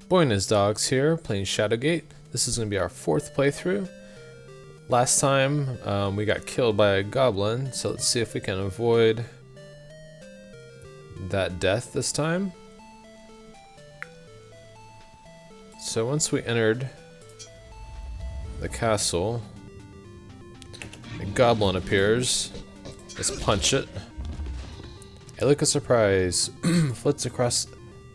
aboyandhisdogs here, playing Shadowgate. This is going to be our 4th playthrough. Last time we got killed by a goblin, so let's see if we can avoid that death this time. So once we entered the castle, a goblin appears. Let's punch it. A look of surprise flits across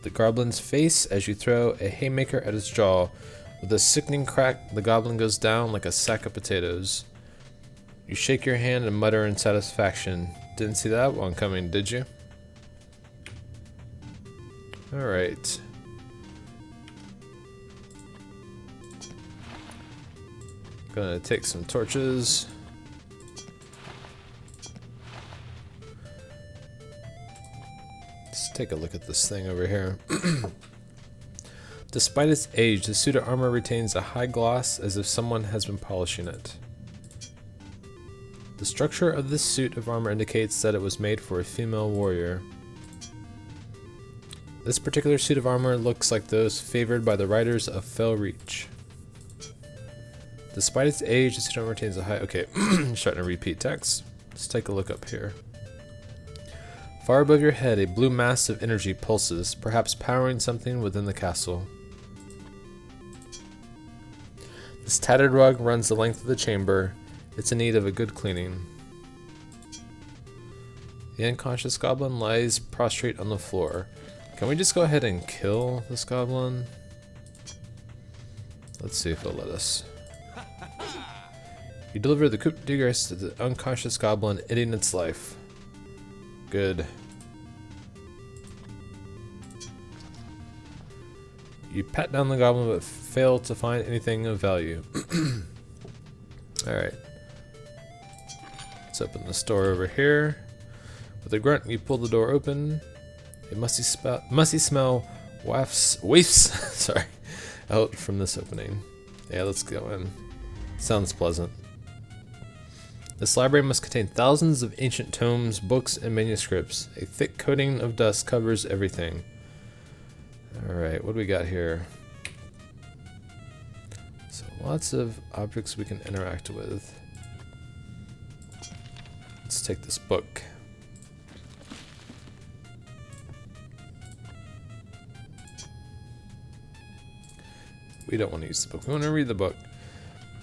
the goblin's face as you throw a haymaker at its jaw. With a sickening crack, the goblin goes down like a sack of potatoes. You shake your hand and mutter in satisfaction. Didn't see that one coming, did you? Alright. Gonna take some torches. Let's take a look at this thing over here. Despite its age, the suit of armor retains a high gloss as if someone has been polishing it. The structure of this suit of armor indicates that it was made for a female warrior. This particular suit of armor looks like those favored by the riders of Fell Reach. Despite its age, the suit of armor retains a high... Okay, starting to repeat text. Let's take a look up here. Far above your head, a blue mass of energy pulses, perhaps powering something within the castle. This tattered rug runs the length of the chamber. It's in need of a good cleaning. The unconscious goblin lies prostrate on the floor. Can we just go ahead and kill this goblin? Let's see if it'll let us. You deliver the coup de grace to the unconscious goblin, ending its life. Good. You pat down the goblin but fail to find anything of value. Alright. Let's open the door over here. With a grunt, you pull the door open. A musty smell wafts sorry, out from this opening. Yeah, let's go in. Sounds pleasant. This library must contain thousands of ancient tomes, books, and manuscripts. A thick coating of dust covers everything. Alright, what do we got here? So lots of objects we can interact with. Let's take this book. We don't want to use the book, we want to read the book.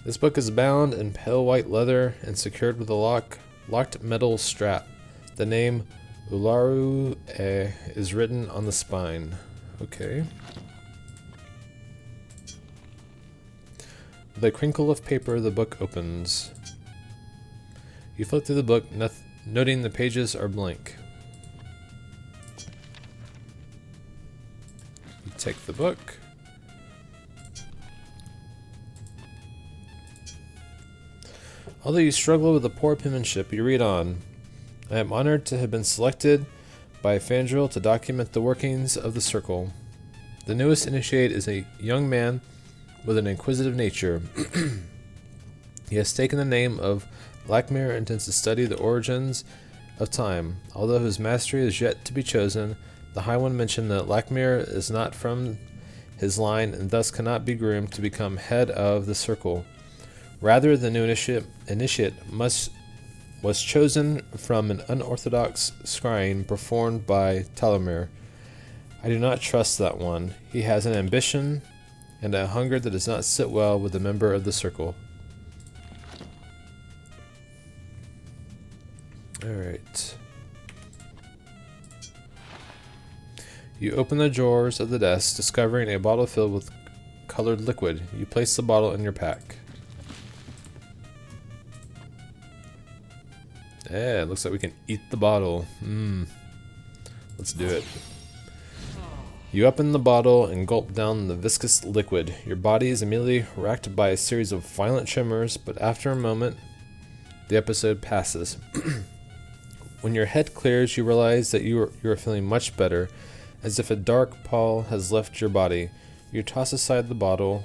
This book is bound in pale white leather and secured with a locked metal strap. The name Ularu is written on the spine. Okay. With a crinkle of paper, the book opens. You flip through the book, noting the pages are blank. You take the book. Although you struggle with the poor penmanship, you read on. I am honored to have been selected by Fandril to document the workings of the Circle. The newest initiate is a young man with an inquisitive nature. He has taken the name of Lakmir and intends to study the origins of time. Although his mastery is yet to be chosen, the High One mentioned that Lakmir is not from his line and thus cannot be groomed to become head of the Circle. Rather, the new initiate was chosen from an unorthodox scrying performed by Talamir. I do not trust that one. He has an ambition and a hunger that does not sit well with a member of the Circle. Alright. You open the drawers of the desk, discovering a bottle filled with colored liquid. You place the bottle in your pack. Yeah, it looks like we can eat the bottle. Let's do it. You open the bottle and gulp down the viscous liquid. Your body is immediately racked by a series of violent tremors, but after a moment, the episode passes. When your head clears, you realize that you are feeling much better, as if a dark pall has left your body. You toss aside the bottle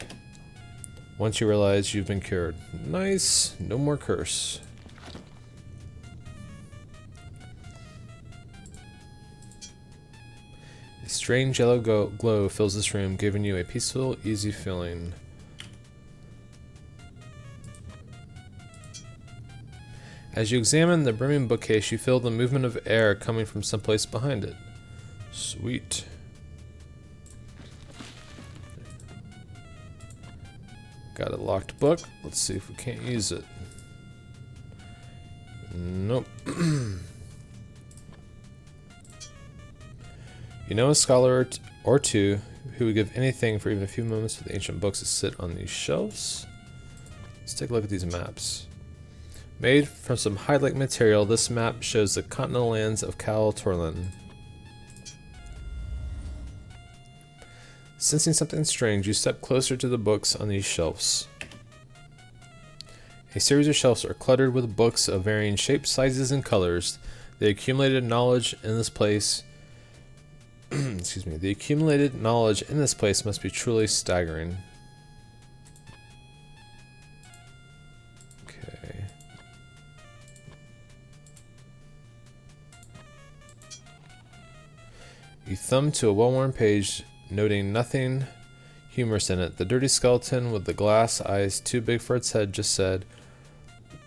once you realize you've been cured. Nice, no more curse. strange yellow glow fills this room, giving you a peaceful, easy feeling. As you examine the brimming bookcase, you feel the movement of air coming from someplace behind it. Sweet. Got a locked book. Let's see if we can't use it. Nope. You know a scholar or two who would give anything for even a few moments for the ancient books to sit on these shelves. Let's take a look at these maps. Made from some high-like material, this map shows the continental lands of Cal Torlin. Sensing something strange, you step closer to the books on these shelves. A series of shelves are cluttered with books of varying shapes, sizes, and colors. The accumulated knowledge in this place the accumulated knowledge in this place must be truly staggering. Okay. You thumb to a well-worn page, noting nothing humorous in it. The dirty skeleton with the glass eyes too big for its head just said,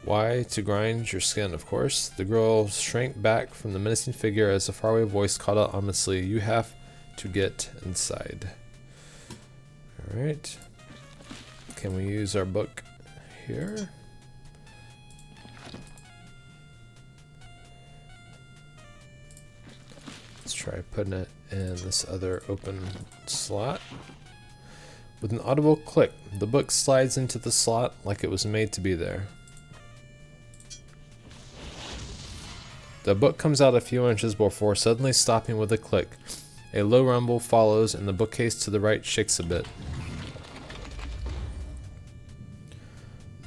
"Why, to grind your skin, of course." The girl shrank back from the menacing figure as a faraway voice called out ominously, "You have to get inside." Alright. Can we use our book here? Let's try putting it in this other open slot. With an audible click, the book slides into the slot like it was made to be there. The book comes out a few inches before suddenly stopping with a click. A low rumble follows and the bookcase to the right shakes a bit.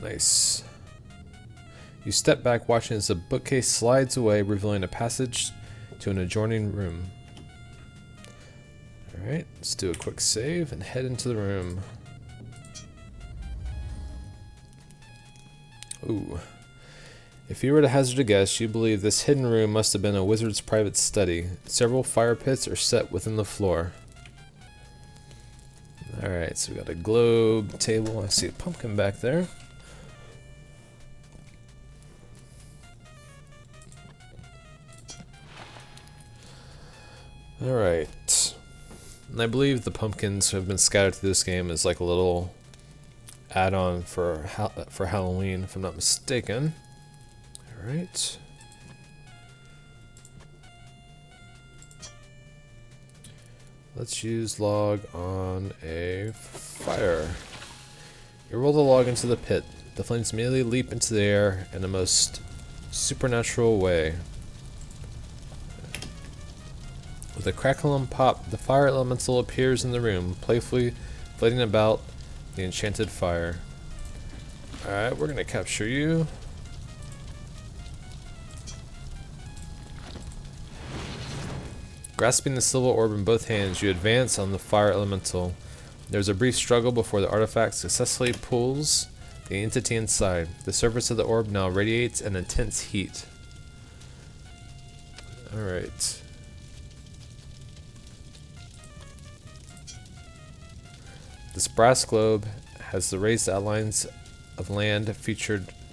Nice. You step back watching as the bookcase slides away, revealing a passage to an adjoining room. Alright, let's do a quick save and head into the room. Ooh. If you were to hazard a guess, you believe this hidden room must have been a wizard's private study. Several fire pits are set within the floor. Alright, so we got a globe table. I see a pumpkin back there. Alright. And I believe the pumpkins who have been scattered through this game is like a little add-on for Halloween, if I'm not mistaken. Alright. Let's use log on a fire. You roll the log into the pit. The flames immediately leap into the air in a most supernatural way. With a crackle and pop, the fire elemental appears in the room, playfully flitting about the enchanted fire. Alright, we're gonna capture you. Grasping the silver orb in both hands, you advance on the fire elemental. There's a brief struggle before the artifact successfully pulls the entity inside. The surface of the orb now radiates an intense heat. Alright. This brass globe has the raised outlines of land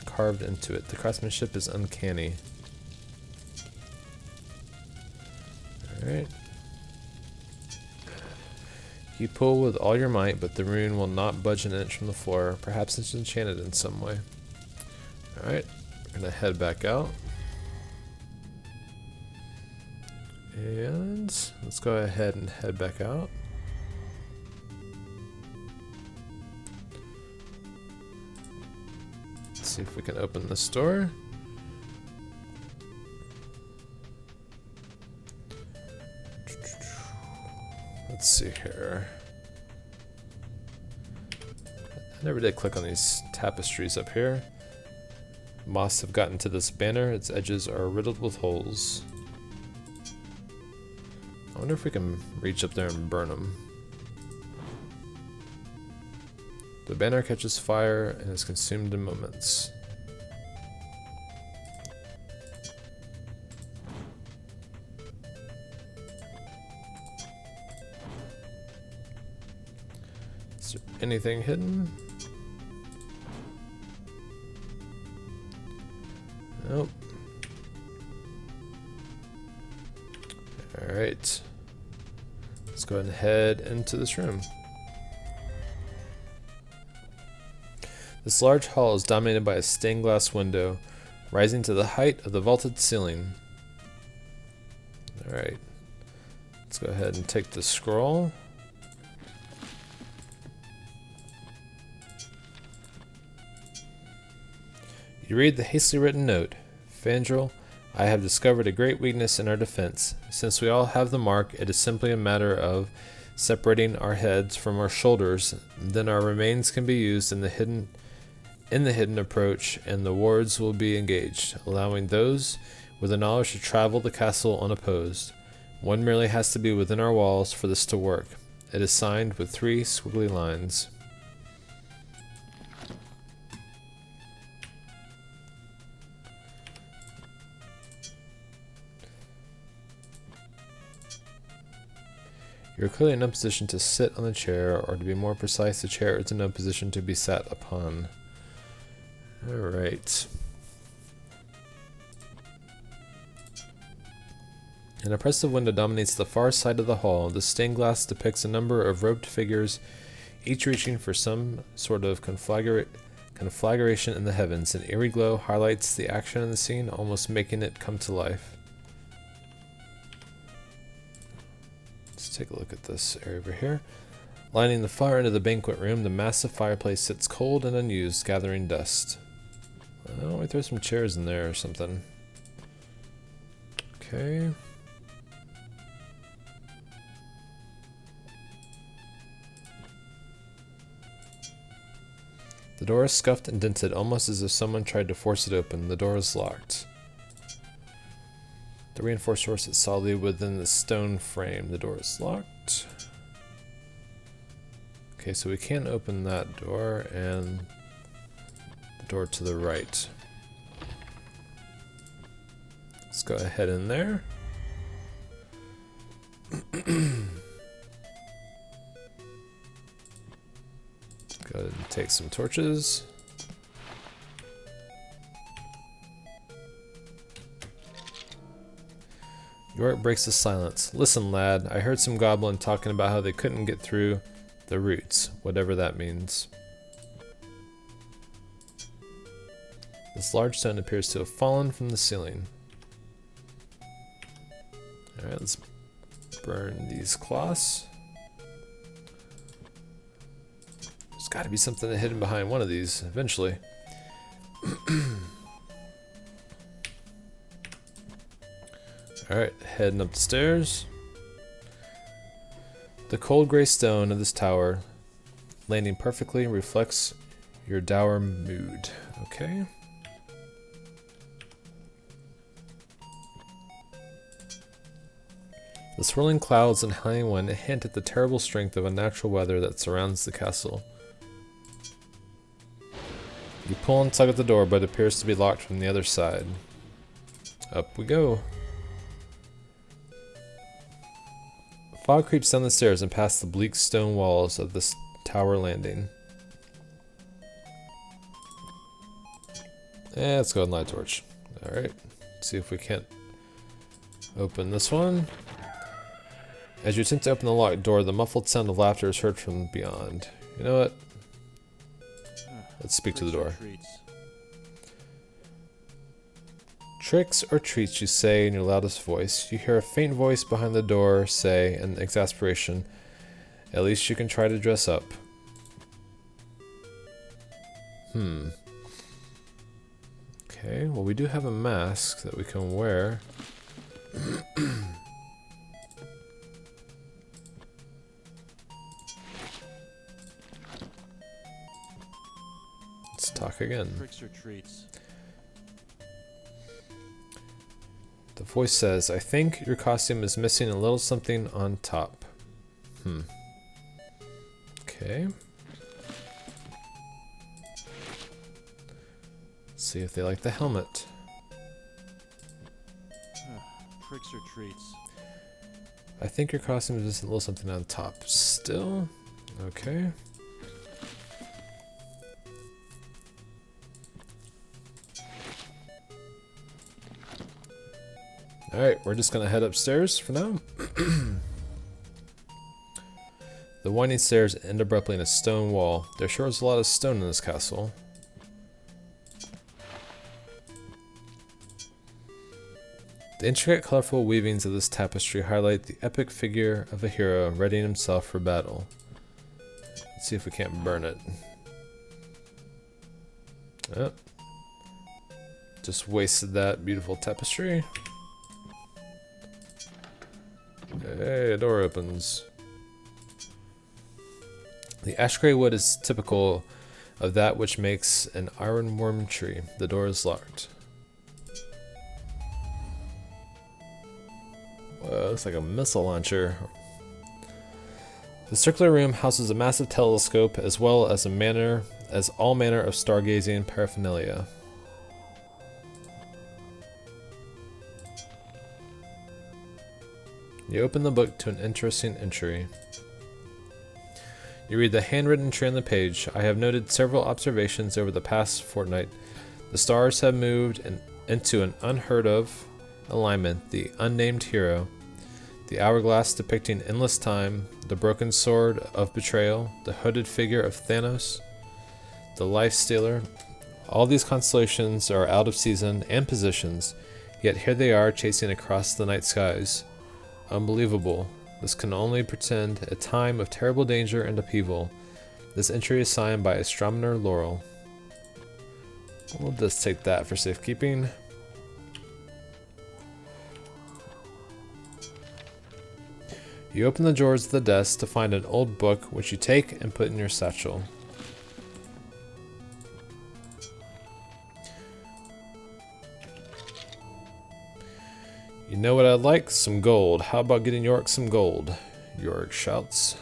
carved into it. The craftsmanship is uncanny. Alright. You pull with all your might, but the rune will not budge an inch from the floor. Perhaps it's enchanted in some way. Alright, we're gonna head back out. And let's go ahead and head back out. Let's see if we can open this door. Let's see here. I never did click on these tapestries up here. Moths have gotten to this banner. Its edges are riddled with holes. I wonder if we can reach up there and burn them. The banner catches fire and is consumed in moments. Is there anything hidden? Nope. Alright. Let's go ahead and head into this room. This large hall is dominated by a stained glass window, rising to the height of the vaulted ceiling. Alright. Let's go ahead and take the scroll. You read the hastily written note. Fandral, I have discovered a great weakness in our defense. Since we all have the mark, it is simply a matter of separating our heads from our shoulders. Then our remains can be used in the hidden approach, and the wards will be engaged, allowing those with the knowledge to travel the castle unopposed. One merely has to be within our walls for this to work. It is signed with 3 squiggly lines. You're clearly in no position to sit on the chair, or to be more precise, the chair is in no position to be sat upon. Alright. An impressive window dominates the far side of the hall. The stained glass depicts a number of robed figures, each reaching for some sort of conflagration in the heavens. An eerie glow highlights the action in the scene, almost making it come to life. Let's take a look at this area over here. Lining the far end of the banquet room, the massive fireplace sits cold and unused, gathering dust. Why don't we throw some chairs in there or something? Okay. The door is scuffed and dented, almost as if someone tried to force it open. The door is locked. The reinforced door sits solidly within the stone frame. The door is locked. Okay, so we can't open that door, and the door to the right. Let's go ahead in there. Go ahead and take some torches. York breaks the silence. Listen, lad, I heard some goblin talking about how they couldn't get through the roots, whatever that means. This large stone appears to have fallen from the ceiling. Alright, let's burn these cloths. There's got to be something hidden behind one of these eventually. Alright, heading up the stairs. The cold gray stone of this tower, landing perfectly, reflects your dour mood. Okay. The swirling clouds and howling wind hint at the terrible strength of unnatural weather that surrounds the castle. You pull and tug at the door, but it appears to be locked from the other side. Up we go. Fog creeps down the stairs and past the bleak stone walls of this tower landing. Let's go and light a torch. Alright, see if we can't open this one. As you attempt to open the locked door, the muffled sound of laughter is heard from beyond. You know what? Let's speak to the door. Tricks or treats, you say in your loudest voice. You hear a faint voice behind the door say, in exasperation, at least you can try to dress up. Okay, well we do have a mask that we can wear. Let's talk again. Tricks or treats. The voice says, I think your costume is missing a little something on top. Okay. Let's see if they like the helmet. Tricks or treats. I think your costume is missing a little something on top. Still? Okay. Alright, we're just gonna head upstairs for now. The winding stairs end abruptly in a stone wall. There sure is a lot of stone in this castle. The intricate, colorful weavings of this tapestry highlight the epic figure of a hero readying himself for battle. Let's see if we can't burn it. Yep. Just wasted that beautiful tapestry. Hey, a door opens. The ash gray wood is typical of that which makes an ironworm tree. The door is locked. Whoa, looks like a missile launcher. The circular room houses a massive telescope as well as all manner of stargazing paraphernalia. You open the book to an interesting entry. You read the handwritten entry on the page. I have noted several observations over the past fortnight. The stars have moved into an unheard of alignment. The unnamed hero, the hourglass depicting endless time, the broken sword of betrayal, the hooded figure of Thanos, the life stealer. All these constellations are out of season and positions, yet here they are chasing across the night skies. Unbelievable. This can only portend a time of terrible danger and upheaval. This entry is signed by astronomer Laurel. We'll just take that for safekeeping. You open the drawers of the desk to find an old book, which you take and put in your satchel. You know what I'd like? Some gold. How about getting Yorick some gold? Yorick shouts.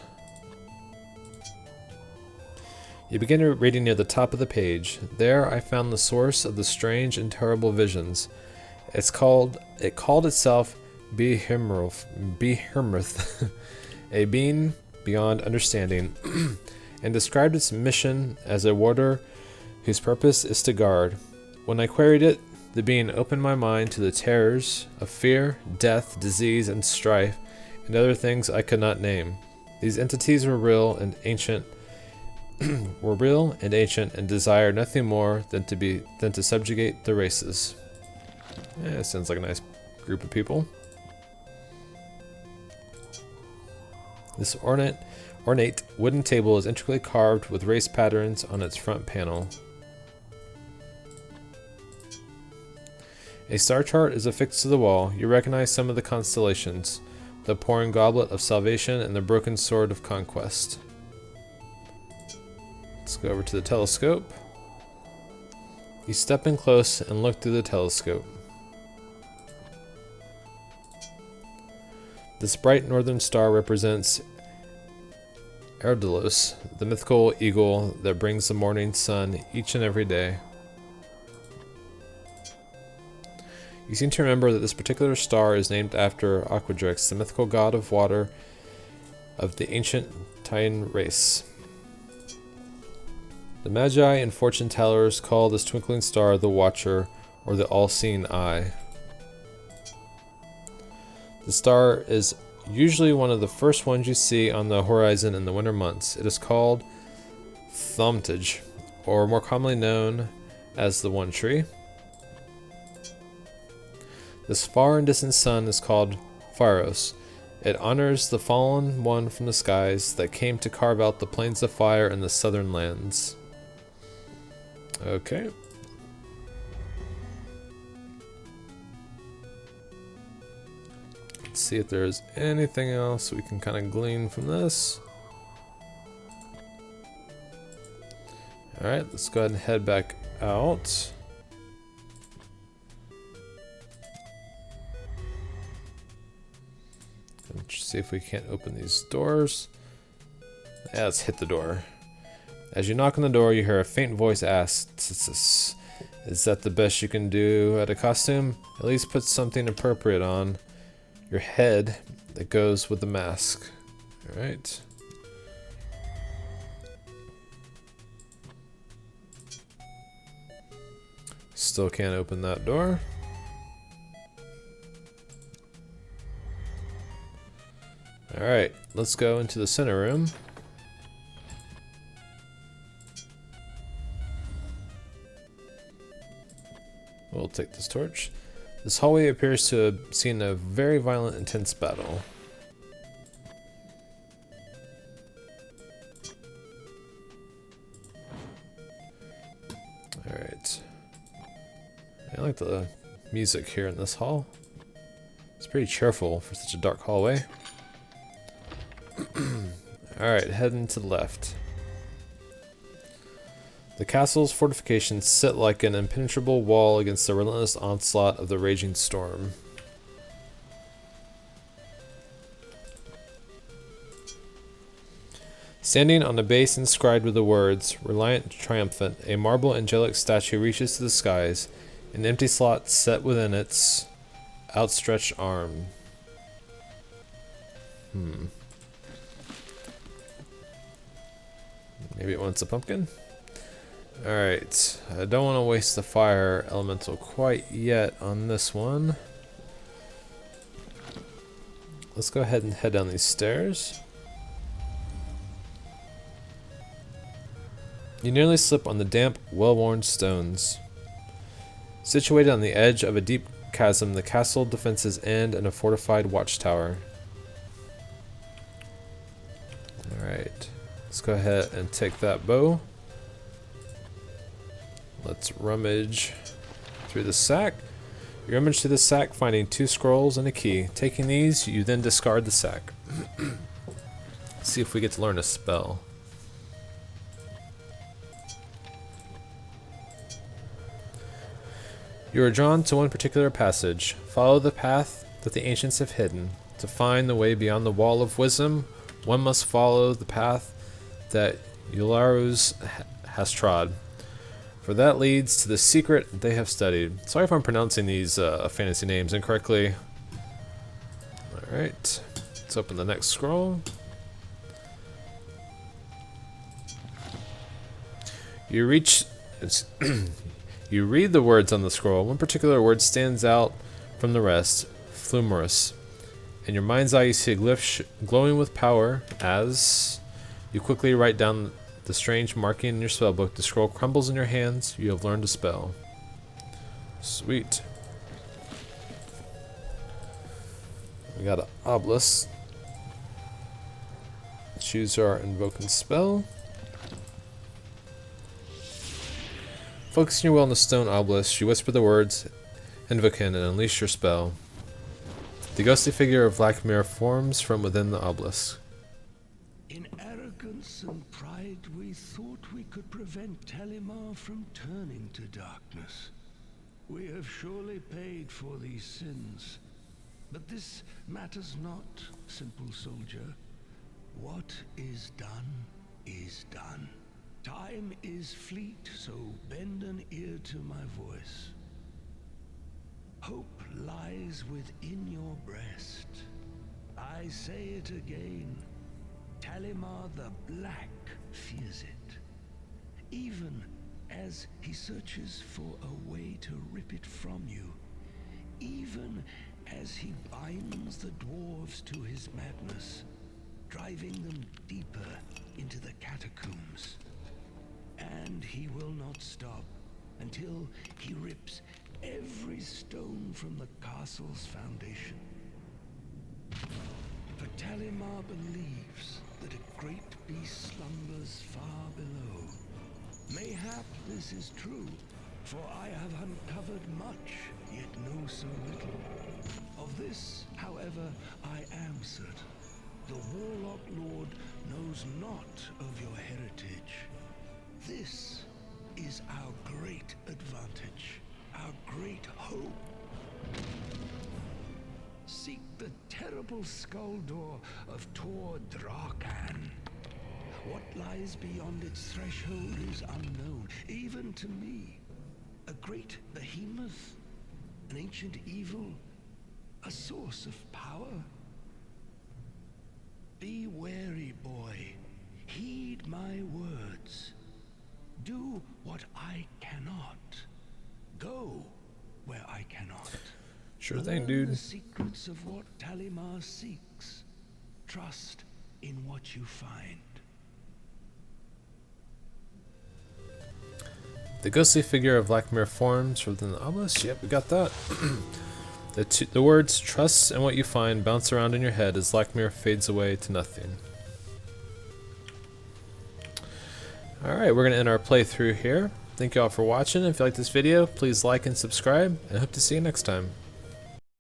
You begin reading near the top of the page. There I found the source of the strange and terrible visions. It called itself Behemoth, a being beyond understanding, and described its mission as a warder whose purpose is to guard. When I queried it, the being opened my mind to the terrors of fear, death, disease, and strife, and other things I could not name. These entities were real and ancient, and desired nothing more than to subjugate the races. Yeah, sounds like a nice group of people. This ornate wooden table is intricately carved with race patterns on its front panel. A star chart is affixed to the wall. You recognize some of the constellations: the pouring goblet of salvation and the broken sword of conquest. Let's go over to the telescope. You step in close and look through the telescope. This bright northern star represents Erdelos, the mythical eagle that brings the morning sun each and every day. You seem to remember that this particular star is named after Aquadrix, the mythical god of water of the ancient Titan race. The Magi and fortune tellers call this twinkling star the Watcher, or the all-seeing eye. The star is usually one of the first ones you see on the horizon in the winter months. It is called Thaumaturge, or more commonly known as the One Tree. This far and distant sun is called Pharos. It honors the fallen one from the skies that came to carve out the plains of fire in the southern lands. Okay. Let's see if there's anything else we can kind of glean from this. Alright, let's go ahead and head back out. Let's see if we can't open these doors. Yeah, let's hit the door. As you knock on the door, you hear a faint voice ask, "Is that the best you can do at a costume? At least put something appropriate on your head that goes with the mask." Alright. Still can't open that door. Alright, let's go into the center room. We'll take this torch. This hallway appears to have seen a very violent, intense battle. Alright. I like the music here in this hall. It's pretty cheerful for such a dark hallway. Alright, heading to the left. The castle's fortifications sit like an impenetrable wall against the relentless onslaught of the raging storm. Standing on a base inscribed with the words, "Reliant and Triumphant," a marble angelic statue reaches to the skies, an empty slot set within its outstretched arm. Maybe it wants a pumpkin? Alright, I don't want to waste the fire elemental quite yet on this one. Let's go ahead and head down these stairs. You nearly slip on the damp, well-worn stones. Situated on the edge of a deep chasm, the castle defenses end in a fortified watchtower. Alright, let's go ahead and take that bow. Let's rummage through the sack. You rummage through the sack, finding 2 scrolls and a key. Taking these, you then discard the sack. See if we get to learn a spell. You are drawn to one particular passage. Follow the path that the ancients have hidden. To find the way beyond the wall of wisdom, one must follow the path that Eularus has trod. For that leads to the secret they have studied. Sorry if I'm pronouncing these fantasy names incorrectly. Alright, let's open the next scroll. You reach... You read the words on the scroll. One particular word stands out from the rest, Flumerus. In your mind's eye you see a glyph glowing with power as you quickly write down the strange marking in your spellbook. The scroll crumbles in your hands. You have learned a spell. Sweet. We got an obelisk. Choose our Invokan spell. Focusing your will on the stone obelisk, you whisper the words Invokan and unleash your spell. The ghostly figure of Lakmir forms from within the obelisk. In arrogance and pride, we thought we could prevent Talimar from turning to darkness. We have surely paid for these sins. But this matters not, simple soldier. What is done is done. Time is fleet, so bend an ear to my voice. Hope lies within your breast. I say it again. Talimar the Black fears it. Even as he searches for a way to rip it from you. Even as he binds the dwarves to his madness, driving them deeper into the catacombs. And he will not stop until he rips every stone from the castle's foundation. For Talimar believes that a great beast slumbers far below. Mayhap this is true, for I have uncovered much, yet know so little. Of this, however, I am certain. The Warlock Lord knows not of your heritage. This is our great advantage, our great hope. Seek the terrible skull door of Tor Drakan. What lies beyond its threshold is unknown, even to me. A great behemoth, an ancient evil, a source of power. Be wary, boy. Heed my words. Do what I cannot. Go where I cannot. Sure thing, Learn dude. the secrets of what Talimar seeks. Trust in what you find. The ghostly figure of Lakmir forms within the obelisk. Yep, we got that. The words "trust" and "what you find" bounce around in your head as Lakmir fades away to nothing. Alright, we're going to end our playthrough here. Thank you all for watching. If you like this video, please like and subscribe, and I hope to see you next time.